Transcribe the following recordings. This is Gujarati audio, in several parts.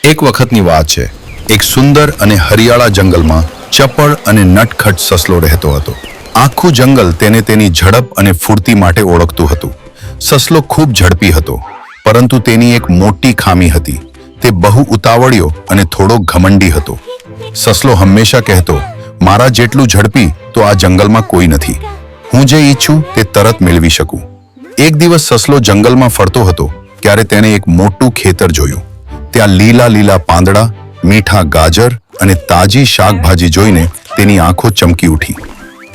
એક વખતની વાત છે. એક સુંદર અને હરિયાળા જંગલમાં ચપળ અને નટખટ સસલો રહેતો હતો. આખું જંગલ તેને તેની ઝડપ અને ફૂર્તિ માટે ઓળખતું હતું. સસલો ખૂબ ઝડપી હતો, પરંતુ તેની એક મોટી ખામી હતી. તે બહુ ઉતાવળિયો અને થોડો ઘમંડી હતો. સસલો હંમેશા કહેતો, મારા જેટલું ઝડપી તો આ જંગલમાં કોઈ નથી. હું જે ઈચ્છું તે તરત મેળવી શકું. એક દિવસ સસલો જંગલમાં ફરતો હતો ત્યારે તેણે એક મોટું ખેતર જોયું. ત્યાં લીલા લીલા પાંદડા, મીઠા ગાજર અને તાજી શાકભાજી જોઈને તેની આંખો ચમકી ઉઠી.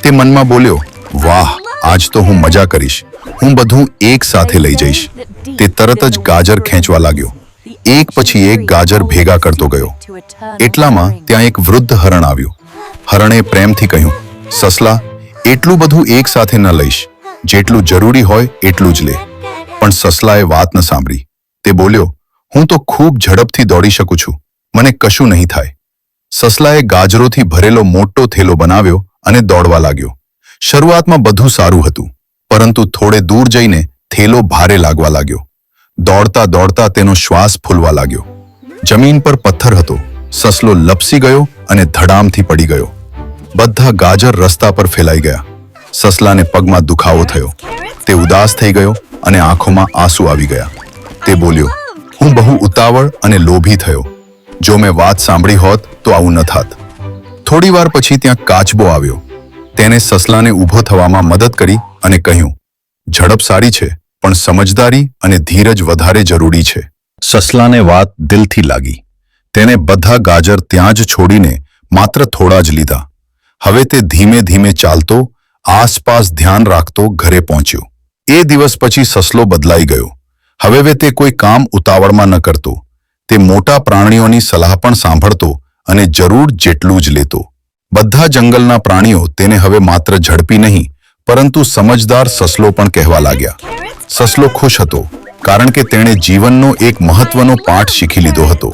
તે મનમાં બોલ્યો, વાહ, આજ તો હું મજા કરીશ. હું બધું એક સાથે લઈ જઈશ. તે તરત જ ગાજર ખેંચવા લાગ્યો. એક પછી એક ગાજર ભેગા કરતો ગયો. એટલામાં ત્યાં એક વૃદ્ધ હરણ આવ્યું. હરણે પ્રેમથી કહ્યું, સસલા, એટલું બધું એક સાથે ન લઈશ. જેટલું જરૂરી હોય એટલું જ લે. પણ સસલાએ વાત ન સાંભળી. તે બોલ્યો, હું તો ખૂબ ઝડપથી દોડી શકું છું. મને કશું નહીં થાય. સસલાએ ગાજરોથી ભરેલો મોટો થેલો બનાવ્યો અને દોડવા લાગ્યો. શરૂઆતમાં બધું સારું હતું, પરંતુ થોડે દૂર જઈને થેલો ભારે લાગવા લાગ્યો. દોડતા દોડતા તેનો શ્વાસ ફૂલવા લાગ્યો. જમીન પર પથ્થર હતો. સસલો લપસી ગયો અને ધડામથી પડી ગયો. બધા ગાજર રસ્તા પર ફેલાઈ ગયા. સસલાને પગમાં દુખાવો થયો. તે ઉદાસ થઈ ગયો અને આંખોમાં આંસુ આવી ગયા. તે બોલ્યો, હું બહુ ઉતાવળ અને લોભી થયો. જો મેં વાત સાંભળી હોત તો આવું ન થાત. થોડી વાર પછી ત્યાં કાચબો આવ્યો. તેને સસલાને ઊભો થવામાં મદદ કરી અને કહ્યું, ઝડપ સારી છે, પણ સમજદારી અને ધીરજ વધારે જરૂરી છે. સસલાને વાત દિલથી લાગી. તેને બધા ગાજર ત્યાં જ છોડીને માત્ર થોડા જ લીધા. હવે તે ધીમે ધીમે ચાલતો, આસપાસ ધ્યાન રાખતો ઘરે પહોંચ્યો. એ દિવસ પછી સસલો બદલાઈ ગયો. હવે તે કોઈ કામ ઉતાવળમાં ન કરતો. તે મોટા પ્રાણીઓની સલાહ પણ સાંભળતો અને જરૂર જેટલું જ લેતો. બધા જંગલના પ્રાણીઓ તેને હવે માત્ર ઝડપી નહીં, પરંતુ સમજદાર સસલો પણ કહેવા લાગ્યા. સસલો ખુશ હતો, કારણ કે તેણે જીવનનો એક મહત્વનો પાઠ શીખી લીધો હતો.